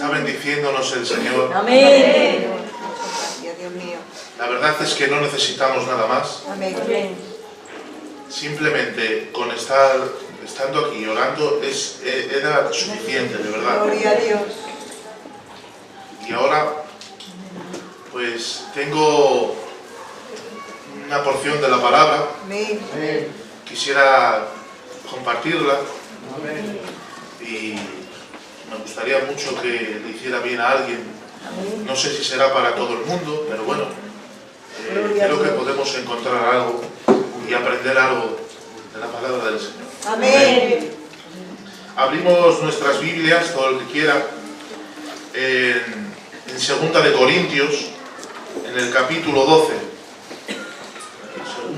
Está bendiciéndonos el Señor. Amén. Gracias, Dios mío. La verdad es que no necesitamos nada más. Amén. Simplemente con estando aquí orando era suficiente, de verdad. Gloria a Dios. Y ahora, pues tengo una porción de la palabra. Amén. Quisiera compartirla. Y me gustaría mucho que le hiciera bien a alguien. No sé si será para todo el mundo, pero bueno, creo que podemos encontrar algo y aprender algo de la palabra del Señor. Amén. Abrimos nuestras Biblias, todo el que quiera, en 2 de Corintios, en el capítulo 12.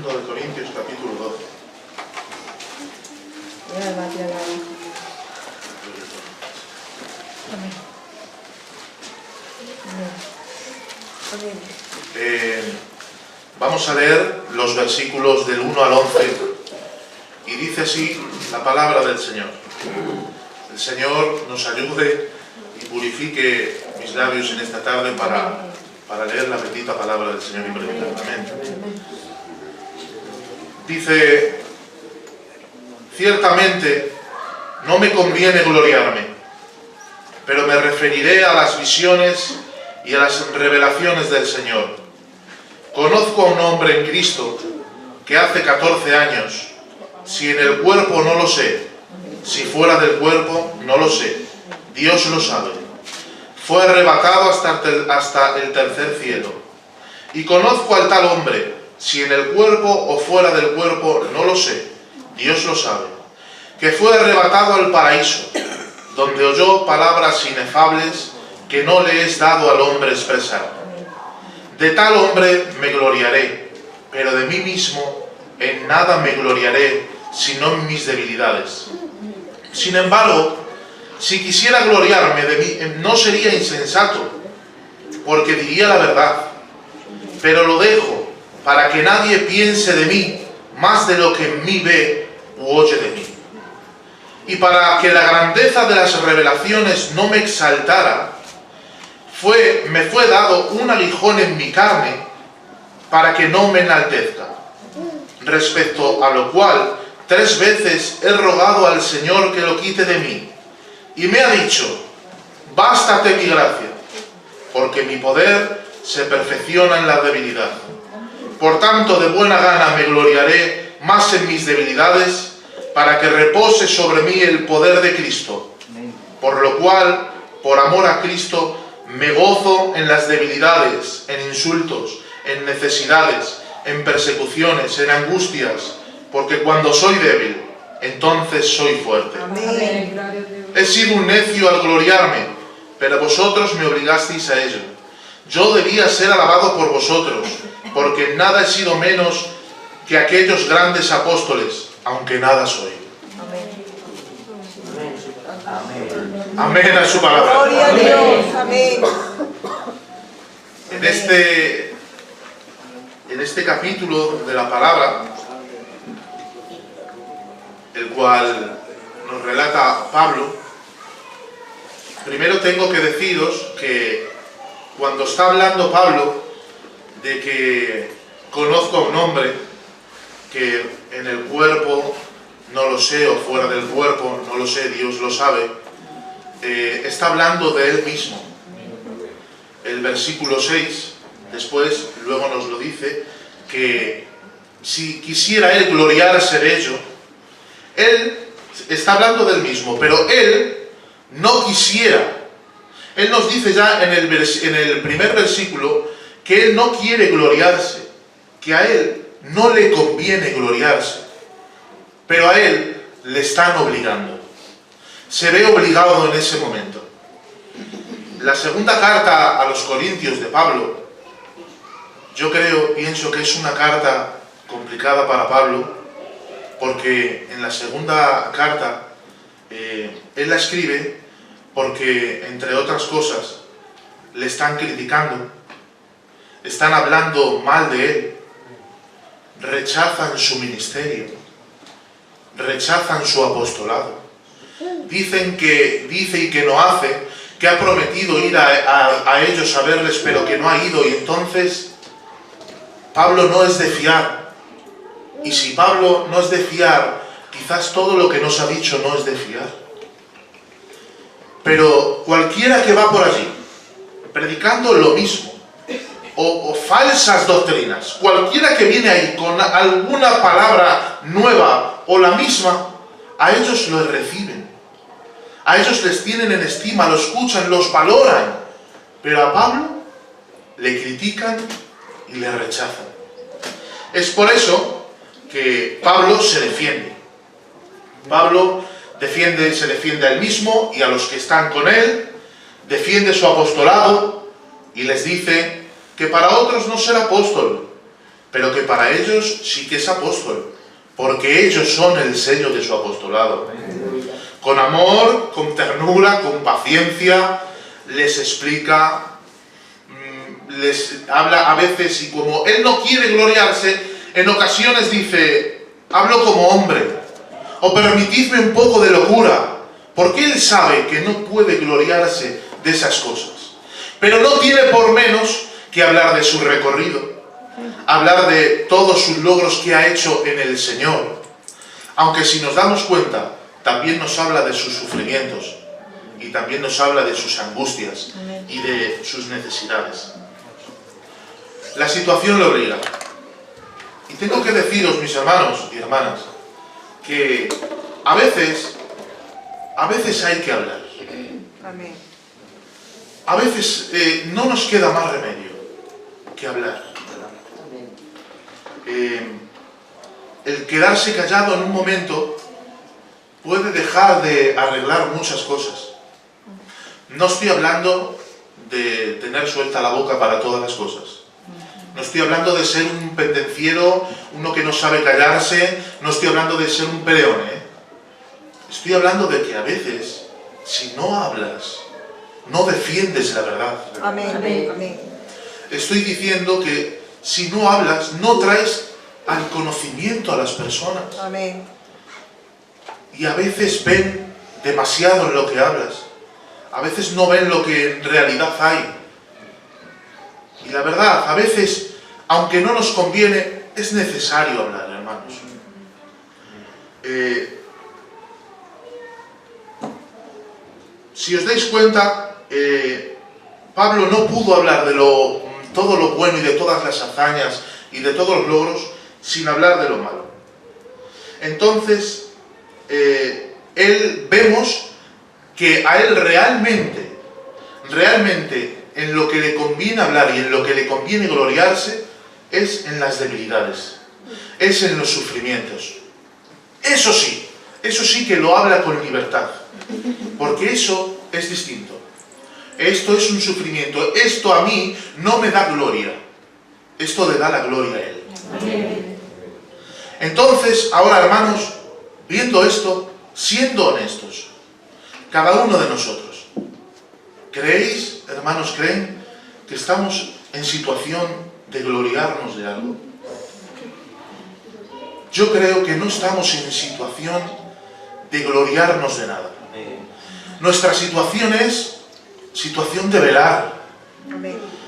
2 de Corintios, capítulo 12. Vamos a leer los versículos del 1 al 11 y dice así la palabra del Señor. El Señor nos ayude y purifique mis labios en esta tarde para leer la bendita palabra del Señor y predicarla. Amén. Dice: ciertamente no me conviene gloriarme, pero me referiré a las visiones y a las revelaciones del Señor. Conozco a un hombre en Cristo que hace 14 años, si en el cuerpo no lo sé, si fuera del cuerpo no lo sé, Dios lo sabe, fue arrebatado hasta el tercer cielo. Y conozco al tal hombre, si en el cuerpo o fuera del cuerpo no lo sé, Dios lo sabe, que fue arrebatado al paraíso, donde oyó palabras inefables que no le es dado al hombre expresar. De tal hombre me gloriaré, pero de mí mismo en nada me gloriaré, sino en mis debilidades. Sin embargo, si quisiera gloriarme de mí, no sería insensato, porque diría la verdad, pero lo dejo para que nadie piense de mí más de lo que en mí ve u oye de mí. Y para que la grandeza de las revelaciones no me exaltara, me fue dado un aguijón en mi carne para que no me enaltezca. Respecto a lo cual 3 veces he rogado al Señor que lo quite de mí. Y me ha dicho: bástate mi gracia, porque mi poder se perfecciona en la debilidad. Por tanto, de buena gana me gloriaré más en mis debilidades, para que repose sobre mí el poder de Cristo. Por lo cual, por amor a Cristo, me gozo en las debilidades, en insultos, en necesidades, en persecuciones, en angustias, porque cuando soy débil, entonces soy fuerte. Amén. He sido un necio al gloriarme, pero vosotros me obligasteis a ello. Yo debía ser alabado por vosotros, porque en nada he sido menos que aquellos grandes apóstoles, aunque nada soy. Amén a su palabra. Gloria a Dios. Amén. En este capítulo de la palabra, el cual nos relata Pablo, primero tengo que deciros que cuando está hablando Pablo de que conozco a un hombre que en el cuerpo no lo sé, o fuera del cuerpo no lo sé, Dios lo sabe, está hablando de él mismo. El versículo 6 después luego nos lo dice, que si quisiera él gloriarse de ello, él está hablando del mismo, pero él no quisiera. Él nos dice ya en el primer versículo que él no quiere gloriarse, que a él no le conviene gloriarse, pero a él le están obligando. Se ve obligado en ese momento. La segunda carta a los Corintios de Pablo, yo pienso que es una carta complicada para Pablo, porque en la segunda carta él la escribe porque, entre otras cosas, le están criticando, están hablando mal de él, rechazan su ministerio, rechazan su apostolado, dicen que dice y que no hace, que ha prometido ir a ellos a verles, pero que no ha ido, y entonces Pablo no es de fiar. Y si Pablo no es de fiar, quizás todo lo que nos ha dicho no es de fiar. Pero cualquiera que va por allí, predicando lo mismo, o falsas doctrinas, cualquiera que viene ahí con alguna palabra nueva o la misma, a ellos los reciben. A ellos les tienen en estima, lo escuchan, los valoran. Pero a Pablo le critican y le rechazan. Es por eso que Pablo se defiende. Pablo se defiende a él mismo y a los que están con él, defiende su apostolado y les dice que para otros no será apóstol, pero que para ellos sí que es apóstol, porque ellos son el sello de su apostolado. Con amor, con ternura, con paciencia, les explica, les habla a veces, y como él no quiere gloriarse, en ocasiones dice: hablo como hombre, o permitidme un poco de locura, porque él sabe que no puede gloriarse de esas cosas. Pero no tiene por menos que hablar de su recorrido, hablar de todos sus logros que ha hecho en el Señor. Aunque si nos damos cuenta, también nos habla de sus sufrimientos, y también nos habla de sus angustias y de sus necesidades. La situación lo obliga. Y tengo que deciros, mis hermanos y hermanas, que a veces hay que hablar. Amén. A veces no nos queda más remedio que hablar. El quedarse callado en un momento puede dejar de arreglar muchas cosas. No estoy hablando de tener suelta la boca para todas las cosas. No estoy hablando de ser un pendenciero, uno que no sabe callarse. No estoy hablando de ser un peleón, Estoy hablando de que a veces, si no hablas, no defiendes la verdad. Amén. Amén. Amén. Estoy diciendo que si no hablas, no traes al conocimiento a las personas. Amén. Y a veces ven demasiado en lo que hablas. A veces no ven lo que en realidad hay. Y la verdad, a veces, aunque no nos conviene, es necesario hablar, hermanos. Si os dais cuenta, Pablo no pudo hablar de todo lo bueno y de todas las hazañas y de todos los logros sin hablar de lo malo. Entonces, vemos que a él realmente en lo que le conviene hablar y en lo que le conviene gloriarse es en las debilidades, es en los sufrimientos. Eso sí que lo habla con libertad, porque eso es distinto. Esto es un sufrimiento, esto a mí no me da gloria, esto le da la gloria a él. Entonces, ahora, hermanos, viendo esto, siendo honestos, cada uno de nosotros, ¿creéis, hermanos, creen que estamos en situación de gloriarnos de algo? Yo creo que no estamos en situación de gloriarnos de nada. Nuestra situación es situación de velar,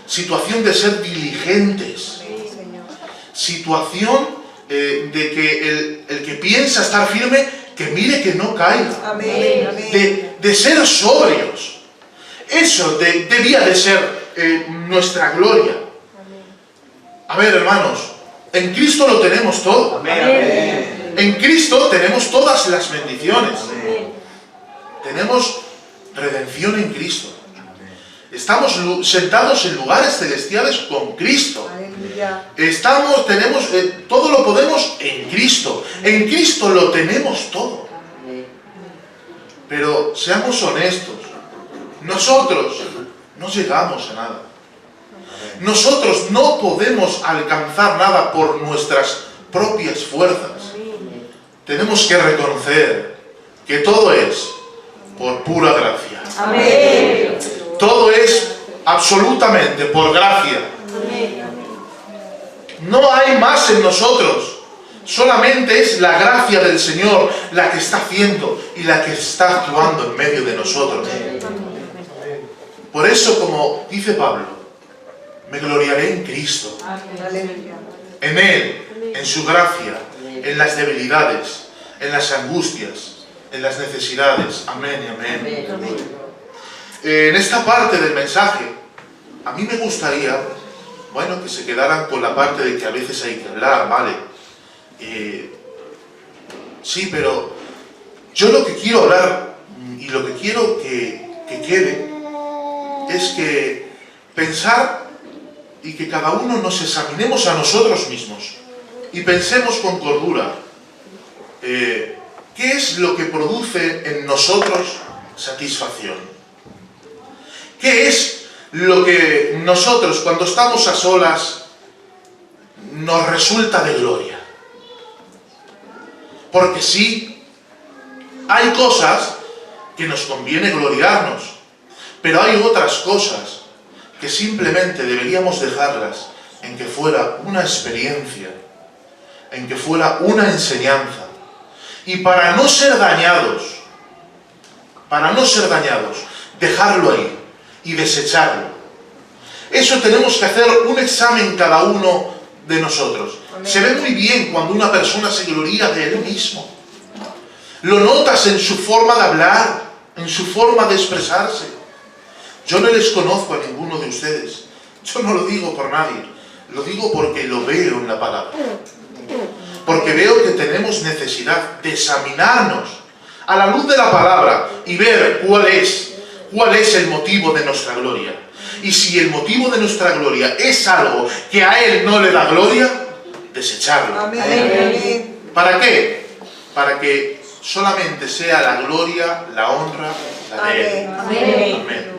situación de ser diligentes, situación de que el que piensa estar firme, que mire que no caiga, de ser sobrios. Eso debía de ser nuestra gloria. A ver, hermanos, en Cristo lo tenemos todo. En Cristo tenemos todas las bendiciones. Tenemos redención en Cristo. Estamos sentados en lugares celestiales con Cristo. Tenemos, todo lo podemos en Cristo. En Cristo lo tenemos todo. Pero seamos honestos. Nosotros no llegamos a nada. Nosotros no podemos alcanzar nada por nuestras propias fuerzas. Tenemos que reconocer que todo es por pura gracia. Amén. Todo es absolutamente por gracia. No hay más en nosotros. Solamente es la gracia del Señor la que está haciendo y la que está actuando en medio de nosotros. Por eso, como dice Pablo, me gloriaré en Cristo, Aleluya. en Él, en su gracia, en las debilidades, en las angustias, en las necesidades. Amén y amén. En esta parte del mensaje, a mí me gustaría, bueno, que se quedaran con la parte de que a veces hay que hablar, ¿vale? Sí, pero yo lo que quiero hablar y lo que quiero que quede es que pensar y que cada uno nos examinemos a nosotros mismos y pensemos con cordura qué es lo que produce en nosotros satisfacción. ¿Qué es lo que nosotros, cuando estamos a solas, nos resulta de gloria? Porque sí, hay cosas que nos conviene gloriarnos, pero hay otras cosas que simplemente deberíamos dejarlas en que fuera una experiencia, en que fuera una enseñanza. Y para no ser dañados, dejarlo ahí y desecharlo. Eso tenemos que hacer un examen cada uno de nosotros. Amén. Se ve muy bien cuando una persona se gloría de él mismo. Lo notas en su forma de hablar, en su forma de expresarse. Yo no les conozco a ninguno de ustedes. Yo no lo digo por nadie. Lo digo porque lo veo en la palabra. Porque veo que tenemos necesidad de examinarnos a la luz de la palabra y ver cuál es el motivo de nuestra gloria. Y si el motivo de nuestra gloria es algo que a Él no le da gloria, desecharlo. Amén. Amén. ¿Para qué? Para que solamente sea la gloria, la honra, la de Él. Amén. Amén.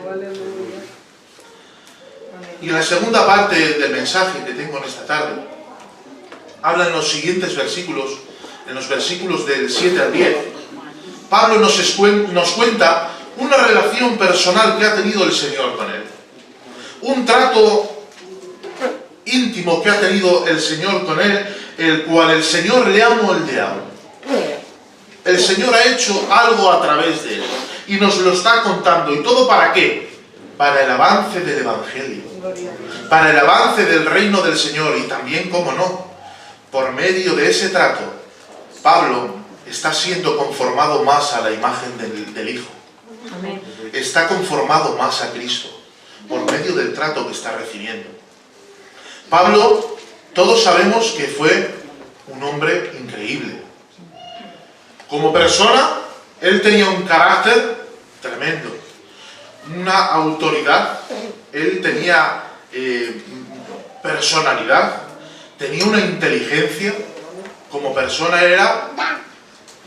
Y la segunda parte del mensaje que tengo en esta tarde habla en los siguientes versículos, en los versículos del 7 al 10. Pablo nos cuenta una relación personal que ha tenido el Señor con él. Un trato íntimo que ha tenido el Señor con él, el cual el Señor le ha moldeado. El Señor ha hecho algo a través de él y nos lo está contando. ¿Y todo para qué? Para el avance del Evangelio, para el avance del reino del Señor. Y también, cómo no, por medio de ese trato, Pablo está siendo conformado más a la imagen del Hijo. Amén. Está conformado más a Cristo por medio del trato que está recibiendo. Pablo, todos sabemos que fue un hombre increíble. Como persona, él tenía un carácter tremendo, una autoridad, él tenía personalidad, tenía una inteligencia. Como persona era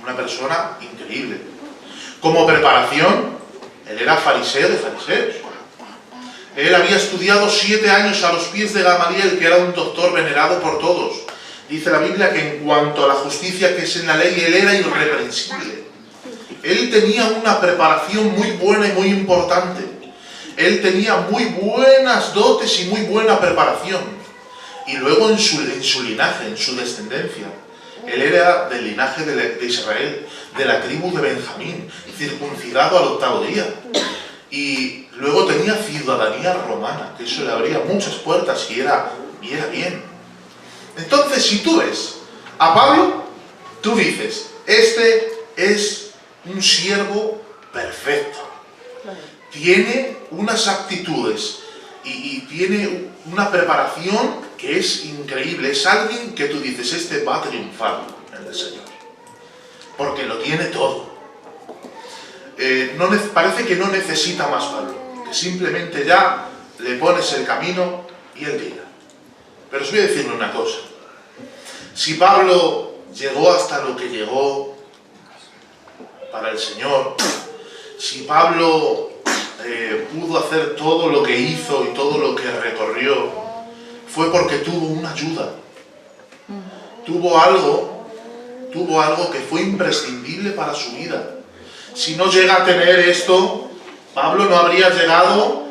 una persona increíble. Como preparación, él era fariseo de fariseos. Él había estudiado 7 años a los pies de Gamaliel, que era un doctor venerado por todos. Dice la Biblia que en cuanto a la justicia que es en la ley, él era irreprensible. Él tenía una preparación muy buena y muy importante. Él tenía muy buenas dotes y muy buena preparación. Y luego en su linaje, en su descendencia, él era del linaje de Israel, de la tribu de Benjamín, circuncidado al 8º día. Y luego tenía ciudadanía romana, que eso le abría muchas puertas y era bien. Entonces, si tú ves a Pablo, tú dices, este es un siervo perfecto. Tiene unas actitudes y tiene una preparación que es increíble. Es alguien que tú dices, este va a triunfar en el Señor. Porque lo tiene todo. Parece que no necesita más Pablo. Que simplemente ya le pones el camino y él tira. Pero os voy a decirle una cosa. Si Pablo llegó hasta lo que llegó para el Señor, si Pablo pudo hacer todo lo que hizo y todo lo que recorrió, fue porque tuvo una ayuda. Tuvo algo que fue imprescindible para su vida. Si no llega a tener esto, Pablo no habría llegado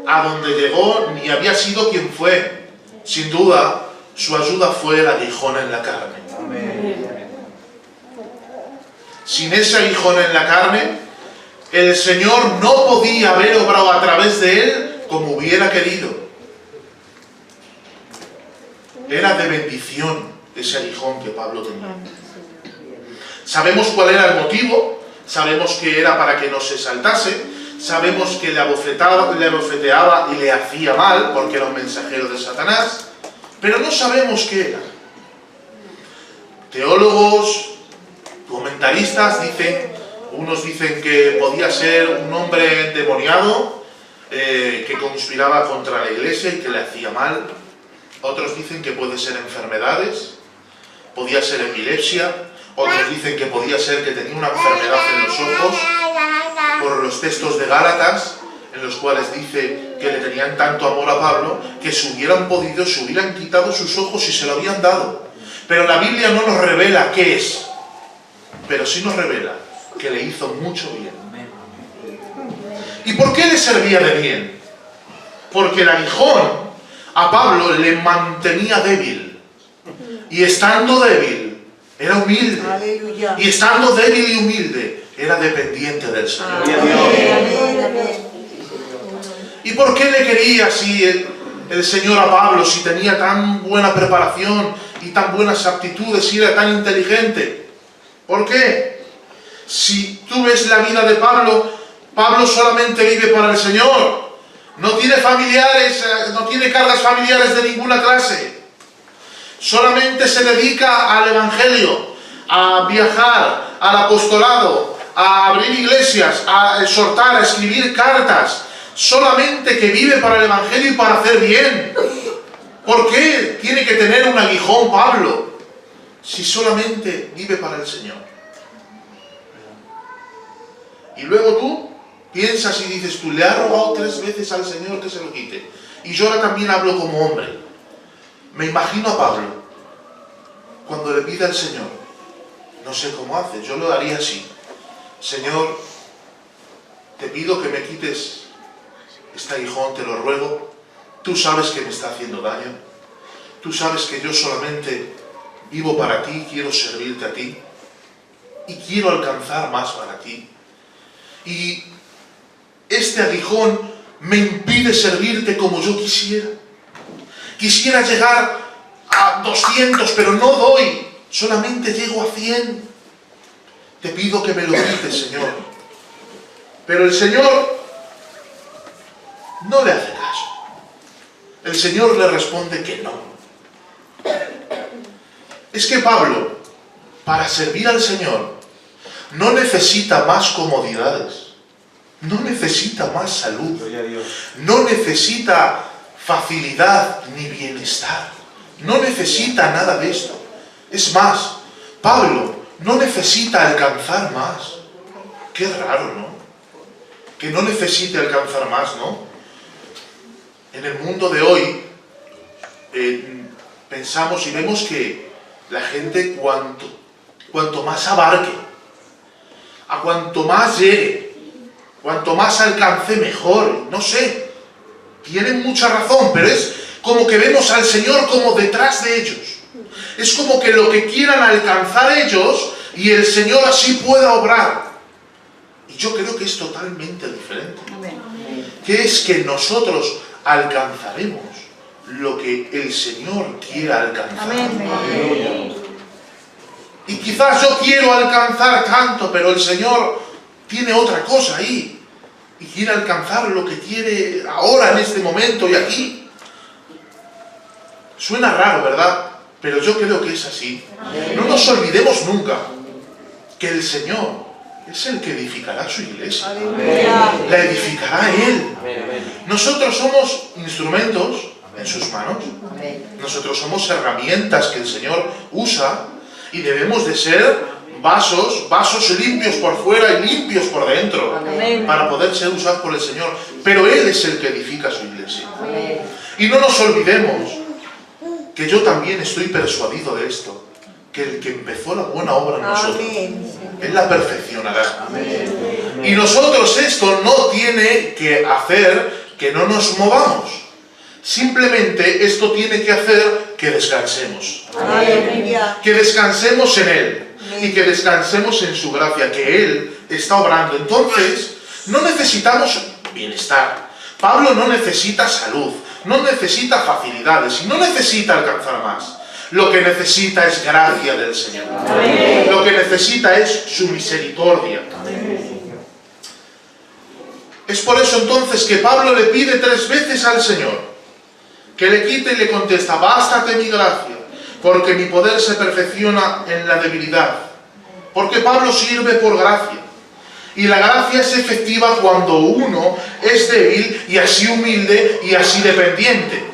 a donde llegó, ni había sido quien fue. Sin duda, su ayuda fue el aguijón en la carne. Amén. Sin ese aguijón en la carne, el Señor no podía haber obrado a través de él como hubiera querido. Era de bendición ese aguijón que Pablo tenía. Sabemos cuál era el motivo, sabemos que era para que no se exaltase, sabemos que le abofeteaba y le hacía mal, porque era un mensajero de Satanás, pero no sabemos qué era. Teólogos, comentaristas dicen, unos dicen que podía ser un hombre endemoniado, que conspiraba contra la iglesia y que le hacía mal. Otros dicen que puede ser enfermedades, podía ser epilepsia. Otros dicen que podía ser que tenía una enfermedad en los ojos, por los textos de Gálatas, en los cuales dice que le tenían tanto amor a Pablo, que si hubieran podido, se hubieran quitado sus ojos y se lo habían dado. Pero la Biblia no nos revela qué es, pero sí nos revela que le hizo mucho bien. ¿Y por qué le servía de bien? Porque el aguijón a Pablo le mantenía débil, y estando débil, era humilde. Aleluya. Y estando débil y humilde, era dependiente del Señor. Amén. ¿Y por qué le quería así el Señor a Pablo, si tenía tan buena preparación y tan buenas aptitudes y era tan inteligente? ¿Por qué? Si tú ves la vida de Pablo, Pablo solamente vive para el Señor. No tiene familiares, no tiene cargas familiares de ninguna clase. Solamente se dedica al Evangelio, a viajar, al apostolado, a abrir iglesias, a exhortar, a escribir cartas. Solamente que vive para el Evangelio y para hacer bien. ¿Por qué tiene que tener un aguijón Pablo si solamente vive para el Señor? Y luego tú piensas y dices, tú le has rogado 3 veces al Señor que se lo quite. Y yo ahora también hablo como hombre. Me imagino a Pablo, cuando le pide al Señor, no sé cómo hace, yo lo haría así. Señor, te pido que me quites este aguijón, te lo ruego. Tú sabes que me está haciendo daño. Tú sabes que yo solamente vivo para ti, quiero servirte a ti. Y quiero alcanzar más para ti. Y este aguijón me impide servirte como yo quisiera. Quisiera llegar a 200, pero no doy. Solamente llego a 100. Te pido que me lo quites, Señor. Pero el Señor no le hace caso. El Señor le responde que no. Es que Pablo, para servir al Señor, no necesita más comodidades. No necesita más salud. No necesita facilidad ni bienestar. No necesita nada de esto. Es más, Pablo no necesita alcanzar más. Qué raro, ¿no? Que no necesite alcanzar más, ¿no? En el mundo de hoy pensamos y vemos que la gente cuanto más abarque, a cuanto más llegue, cuanto más alcance mejor, no sé. Tienen mucha razón, pero es como que vemos al Señor como detrás de ellos. Es como que lo que quieran alcanzar ellos y el Señor así pueda obrar. Y yo creo que es totalmente diferente. Que es que nosotros alcanzaremos lo que el Señor quiera alcanzar. Y quizás yo quiero alcanzar tanto, pero el Señor tiene otra cosa ahí. Y quiere alcanzar lo que quiere ahora, en este momento y aquí. Suena raro, ¿verdad? Pero yo creo que es así. No nos olvidemos nunca que el Señor es el que edificará su iglesia. La edificará Él. Nosotros somos instrumentos en sus manos. Nosotros somos herramientas que el Señor usa y debemos de ser vasos limpios por fuera y limpios por dentro, para poder ser usados por el Señor. Pero Él es el que edifica su iglesia. Y no nos olvidemos que yo también estoy persuadido de esto, que el que empezó la buena obra en nosotros, Él la perfeccionará. Y nosotros esto no tiene que hacer que no nos movamos. Simplemente esto tiene que hacer que descansemos. Que descansemos en Él. Y que descansemos en su gracia, que Él está obrando. Entonces, No necesitamos bienestar. Pablo no necesita salud, no necesita facilidades y no necesita alcanzar más. Lo que necesita es gracia del Señor. Amén. Lo que necesita es su misericordia. Amén. Es por eso entonces que Pablo le pide 3 veces al Señor que le quite y le contesta: bástate mi gracia, porque mi poder se perfecciona en la debilidad. Porque Pablo sirve por gracia. Y la gracia es efectiva cuando uno es débil y así humilde y así dependiente.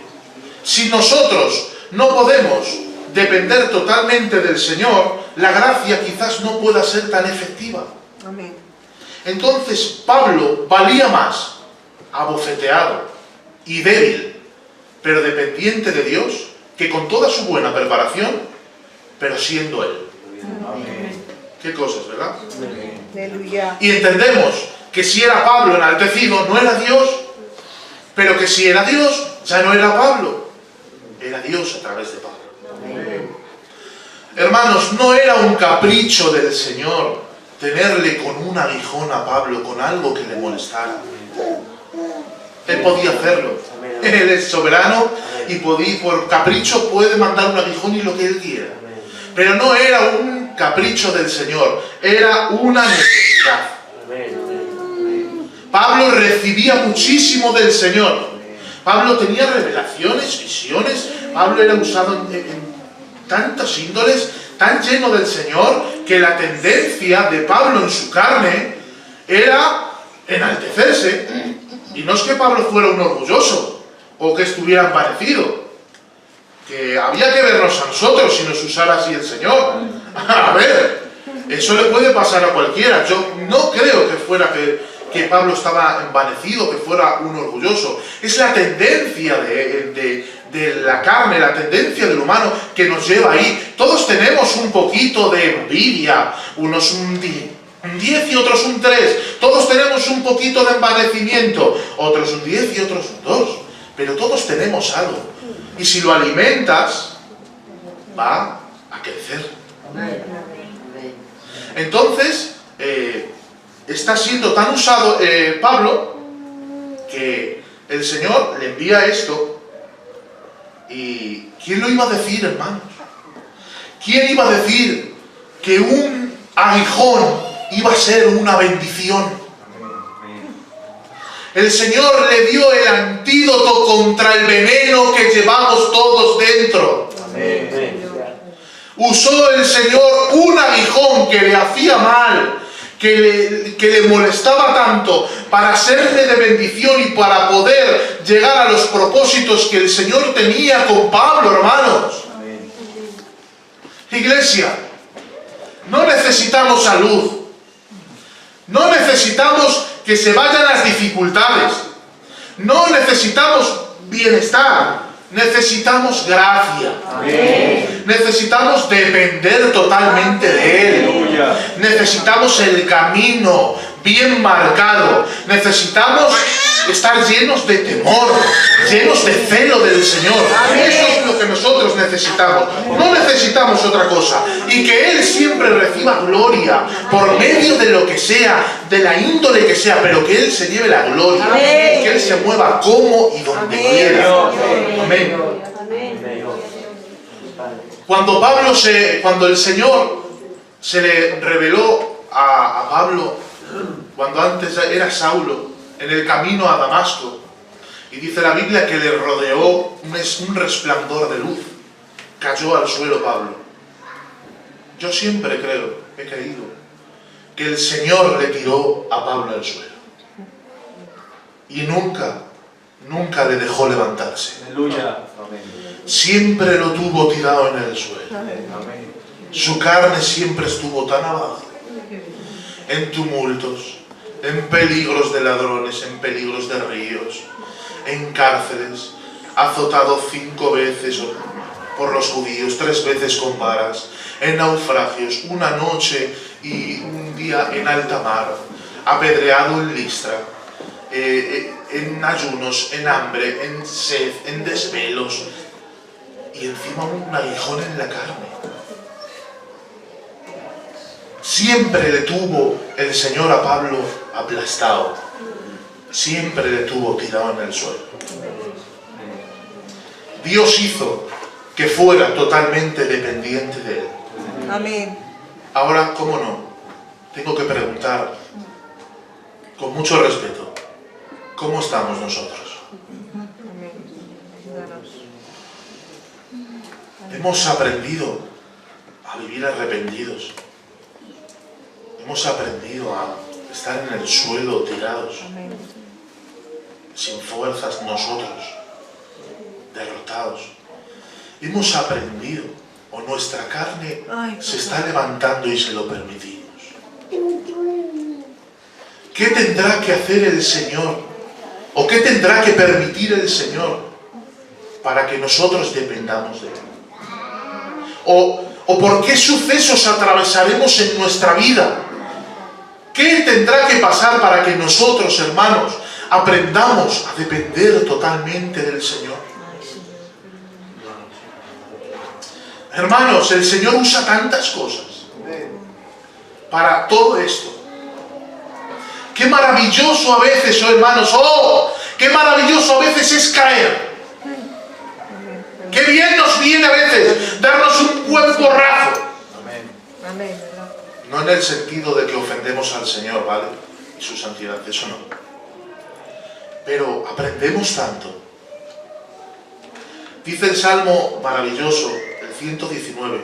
Si nosotros no podemos depender totalmente del Señor, la gracia quizás no pueda ser tan efectiva. Amén. Entonces Pablo valía más abofeteado y débil, pero dependiente de Dios, que con toda su buena preparación, pero siendo Él. Amén. Qué cosas, ¿verdad? Aleluya. Y entendemos que si era Pablo enaltecido, no era Dios, pero que si era Dios, ya no era Pablo, era Dios a través de Pablo. Amén. Hermanos, no era un capricho del Señor tenerle con un aguijón a Pablo, con algo que le molestara. Él podía hacerlo. Él es soberano y por capricho puede mandar un aguijón y lo que Él quiera. Pero no era un capricho del Señor, era una necesidad. Pablo recibía muchísimo del Señor. Pablo tenía revelaciones, visiones. Pablo era usado en tantas índoles, tan lleno del Señor, que la tendencia de Pablo en su carne era enaltecerse. Y no es que Pablo fuera un orgulloso o que estuviera envanecido, que había que vernos a nosotros si nos usara así el Señor. A ver, eso le puede pasar a cualquiera. Yo no creo que fuera que Pablo estaba envanecido, que fuera un orgulloso. Es la tendencia de la carne, la tendencia del humano que nos lleva ahí. Todos tenemos un poquito de envidia, unos un 10 y otros un 3. Todos tenemos un poquito de envanecimiento, otros un 10 y otros un 2. Pero todos tenemos algo. Y si lo alimentas, va a crecer. Entonces, está siendo tan usado Pablo, que el Señor le envía esto. ¿Y quién lo iba a decir, hermanos? ¿Quién iba a decir que un aguijón iba a ser una bendición? El Señor le dio el antídoto contra el veneno que llevamos todos dentro. Usó el Señor un aguijón que le hacía mal, que le molestaba tanto, para serle de bendición y para poder llegar a los propósitos que el Señor tenía con Pablo, hermanos. Iglesia, no necesitamos salud. No necesitamos que se vayan las dificultades. No necesitamos bienestar. Necesitamos gracia. Amén. Necesitamos depender totalmente de Él. Necesitamos el camino bien marcado. Necesitamos estar llenos de temor, llenos de celo del Señor. Amén. Eso es lo que nosotros necesitamos. No necesitamos otra cosa. Y que Él siempre reciba gloria por medio de lo que sea, de la índole que sea, pero que Él se lleve la gloria. Amén. Que Él se mueva como y donde quiera. Amén. Cuando el Señor se le reveló a Pablo, cuando antes era Saulo, en el camino a Damasco, y dice la Biblia que le rodeó un resplandor de luz, cayó al suelo Pablo. Yo siempre he creído, que el Señor le tiró a Pablo al suelo, y nunca le dejó levantarse. Aleluya. Siempre lo tuvo tirado en el suelo. Su carne siempre estuvo tan abajo, en tumultos, en peligros de ladrones, en peligros de ríos, en cárceles, azotado 5 veces por los judíos, 3 veces con varas, en naufragios, una noche y un día en alta mar, apedreado en Listra, en ayunos, en hambre, en sed, en desvelos, y encima un aguijón en la carne. Siempre le tuvo el Señor a Pablo aplastado. siempre le tuvo tirado en el suelo. Dios hizo que fuera totalmente dependiente de Él. Amén. Ahora, ¿cómo no? Tengo que preguntar, con mucho respeto, ¿cómo estamos nosotros? Amén. Ayúdanos. Hemos aprendido a vivir arrepentidos. Hemos aprendido a estar en el suelo tirados, Amén. sin fuerzas nosotros, derrotados. Hemos aprendido, o nuestra carne Ay, se está levantando y se lo permitimos. ¿Qué tendrá que hacer el Señor? ¿O qué tendrá que permitir el Señor para que nosotros dependamos de Él? ¿O por qué sucesos atravesaremos en nuestra vida? ¿Qué tendrá que pasar para que nosotros, hermanos, aprendamos a depender totalmente del Señor? Hermanos, el Señor usa tantas cosas para todo esto. Qué maravilloso a veces, oh hermanos, qué maravilloso a veces es caer. Qué bien nos viene a veces darnos un buen porrazo. Amén, ¿verdad? No en el sentido de que ofendemos al Señor, ¿vale? Y su santidad, eso no. Pero aprendemos tanto. Dice el Salmo maravilloso, el 119,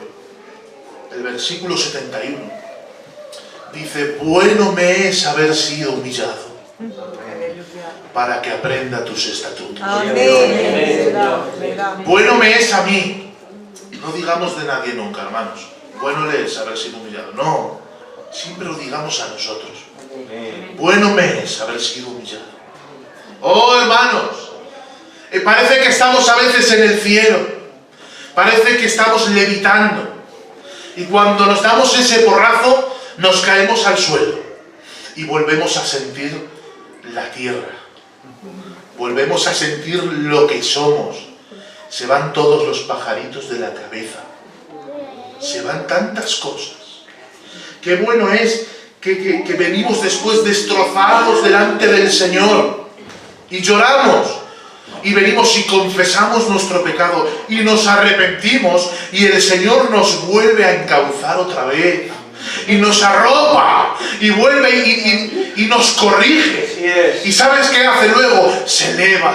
el versículo 71. Dice, bueno me es haber sido humillado para que aprenda tus estatutos. Amén. ¿Verdad? ¿Verdad? Bueno me es a mí. No digamos de nadie nunca, hermanos. Bueno le es haber sido humillado. No, siempre lo digamos a nosotros. Bueno me es haber sido humillado. Oh, hermanos, parece que estamos a veces en el cielo. Parece que estamos levitando. Y cuando nos damos ese porrazo, nos caemos al suelo. Y volvemos a sentir la tierra. Volvemos a sentir lo que somos. Se van todos los pajaritos de la cabeza. Se van tantas cosas. Qué bueno es que venimos después destrozados delante del Señor. Y lloramos. Y venimos y confesamos nuestro pecado. Y nos arrepentimos. Y el Señor nos vuelve a encauzar otra vez. Y nos arropa. Y vuelve y nos corrige. ¿Y sabes qué hace luego? Se eleva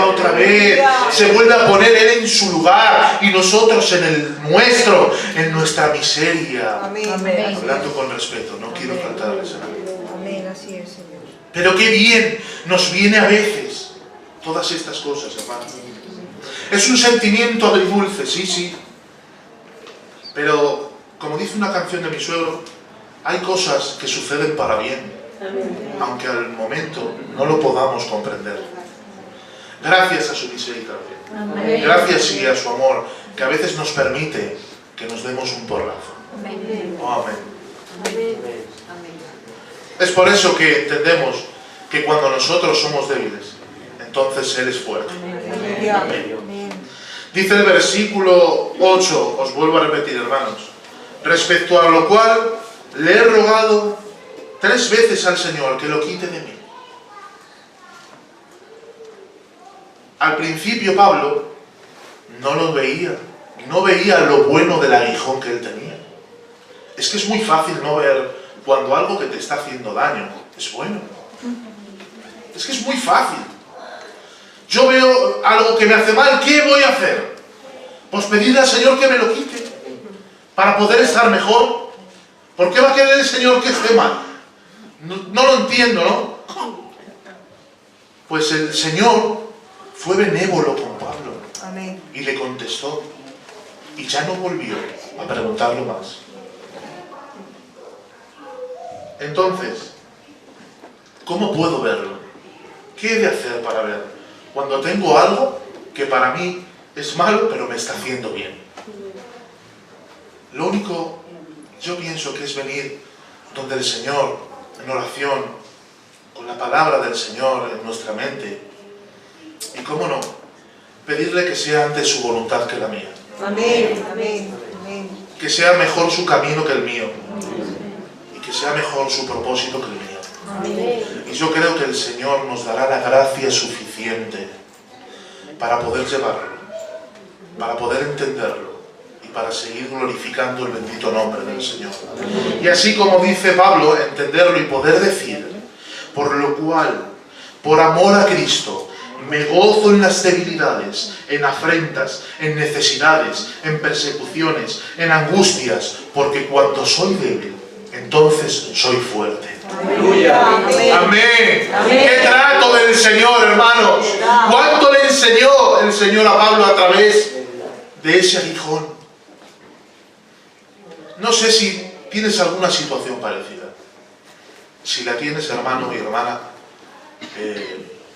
otra vez. Se vuelve a poner Él en su lugar. Y nosotros en el nuestro, en nuestra miseria. Amén. Hablando con respeto, no quiero faltarles a nadie. Amén, así es, Señor. Pero qué bien nos viene a veces todas estas cosas, hermanos. Es un sentimiento agridulce, sí. Pero, como dice una canción de mi suegro, hay cosas que suceden para bien, aunque al momento no lo podamos comprender. Gracias a su misericordia, gracias y a su amor, que a veces nos permite que nos demos un porrazo. Oh, amén. Es por eso que entendemos que cuando nosotros somos débiles, entonces Él es fuerte. Amén. Dice el versículo 8, os vuelvo a repetir, hermanos, respecto a lo cual le he rogado 3 veces al Señor que lo quite de mí. Al principio Pablo no lo veía, no veía lo bueno del aguijón que él tenía. Es que es muy fácil no ver cuando algo que te está haciendo daño es bueno. Es que es muy fácil. Yo veo algo que me hace mal, ¿qué voy a hacer? Pues pedirle al Señor que me lo quite, para poder estar mejor. ¿Por qué va a querer el Señor que esté mal? No lo entiendo, ¿no? Pues el Señor fue benévolo con Pablo. Amén. Y le contestó. Y ya no volvió a preguntarlo más. Entonces, ¿cómo puedo verlo? ¿Qué he de hacer para verlo? Cuando tengo algo que para mí es malo, pero me está haciendo bien. Lo único, yo pienso que es venir donde el Señor, en oración, con la palabra del Señor en nuestra mente. Y cómo no, pedirle que sea antes su voluntad que la mía. Amén. Que sea mejor su camino que el mío. Y que sea mejor su propósito que el mío. Y yo creo que el Señor nos dará la gracia suficiente para poder llevarlo, para poder entenderlo y para seguir glorificando el bendito nombre del Señor. Y así como dice Pablo, entenderlo y poder decir, por lo cual, por amor a Cristo, me gozo en las debilidades, en afrentas, en necesidades, en persecuciones, en angustias, porque cuando soy débil, entonces soy fuerte. Aleluya. Amén. ¡Qué trato del Señor, hermanos! ¿Cuánto le enseñó el Señor a Pablo a través de ese aguijón? No sé si tienes alguna situación parecida. Si la tienes, hermano y hermana,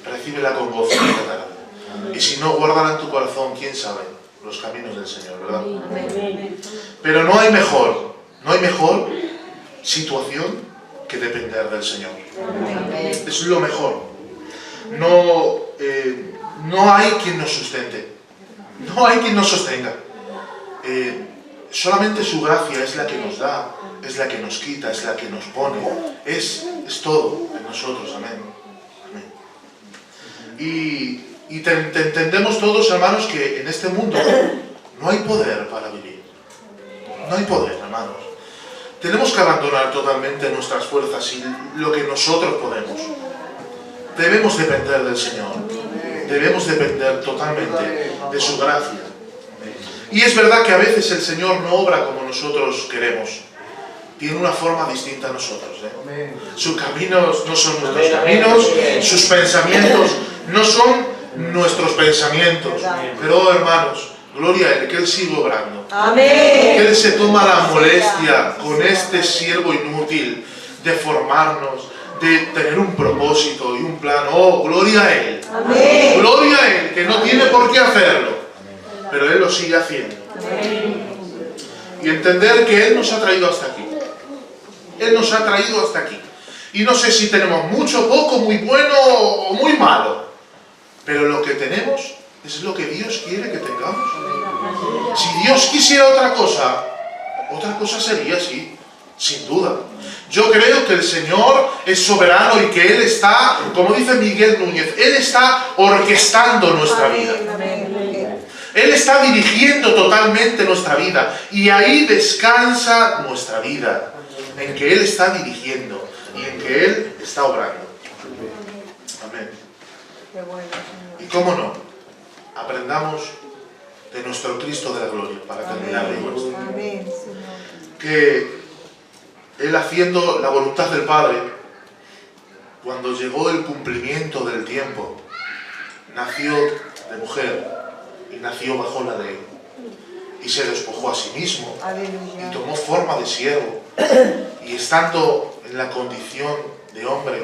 recíbela con gozo esta tarde. Y si no, guárdala en tu corazón, quién sabe, los caminos del Señor, ¿verdad? Pero no hay mejor situación que depender del Señor. Es lo mejor. No hay quien nos sustente. No hay quien nos sostenga. Solamente su gracia es la que nos da, es la que nos quita, es la que nos pone. Es todo en nosotros. Amén. Y entendemos todos, hermanos, que en este mundo no hay poder para vivir. No hay poder, hermanos. Tenemos que abandonar totalmente nuestras fuerzas y lo que nosotros podemos. Debemos depender del Señor. Debemos depender totalmente de su gracia. Y es verdad que a veces el Señor no obra como nosotros queremos. Tiene una forma distinta a nosotros. Sus caminos no son nuestros caminos, sus pensamientos no son nuestros pensamientos. Pero, hermanos, gloria a Él, que Él sigue obrando. Que Él se toma la molestia con este siervo inútil de formarnos, de tener un propósito y un plan. Oh, gloria a Él. Gloria a Él, que no tiene por qué hacerlo, pero Él lo sigue haciendo. Y entender que Él nos ha traído hasta aquí. Él nos ha traído hasta aquí. Y no sé si tenemos mucho, poco, muy bueno o muy malo, pero lo que tenemos es lo que Dios quiere que tengamos. Si Dios quisiera otra cosa sería así, sin duda. Yo creo que el Señor es soberano y que Él está, como dice Miguel Núñez, Él está orquestando nuestra vida. Él está dirigiendo totalmente nuestra vida y ahí descansa nuestra vida, en que Él está dirigiendo y en que Él está obrando. Amén. Y cómo no, aprendamos de nuestro Cristo de la gloria, para terminar de esto. Que Él, haciendo la voluntad del Padre, cuando llegó el cumplimiento del tiempo, nació de mujer y nació bajo la ley y se despojó a sí mismo y tomó forma de siervo y estando en la condición de hombre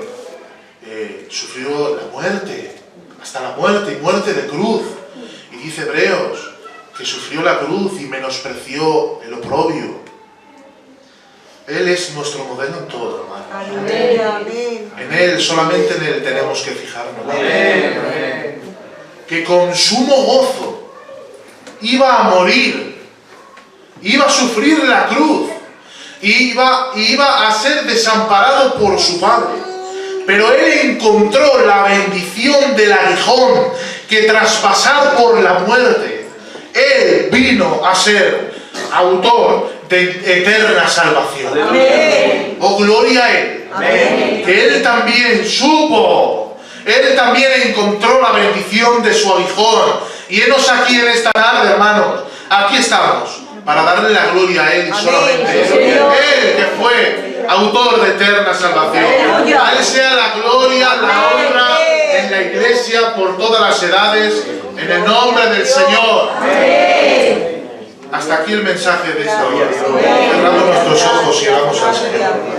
sufrió la muerte, hasta la muerte y muerte de cruz. Y dice Hebreos que sufrió la cruz y menospreció el oprobio. Él es nuestro modelo en todo, hermano. En Él, solamente en Él tenemos que fijarnos. Que con sumo gozo iba a morir, iba a sufrir la cruz, iba a ser desamparado por su Padre. Pero Él encontró la bendición del aguijón que tras pasar por la muerte, Él vino a ser autor de eterna salvación. Amén. Oh, gloria a Él. Amén. Que Él también supo, Él también encontró la bendición de su aguijón. Y henos aquí en esta tarde, hermanos, aquí estamos, para darle la gloria a Él y solamente a Él. Él que fue autor de eterna salvación. A Él sea la gloria, la honra en la iglesia por todas las edades, en el nombre del Señor. Hasta aquí el mensaje de esta hora. Cerramos nuestros ojos y oramos al Señor.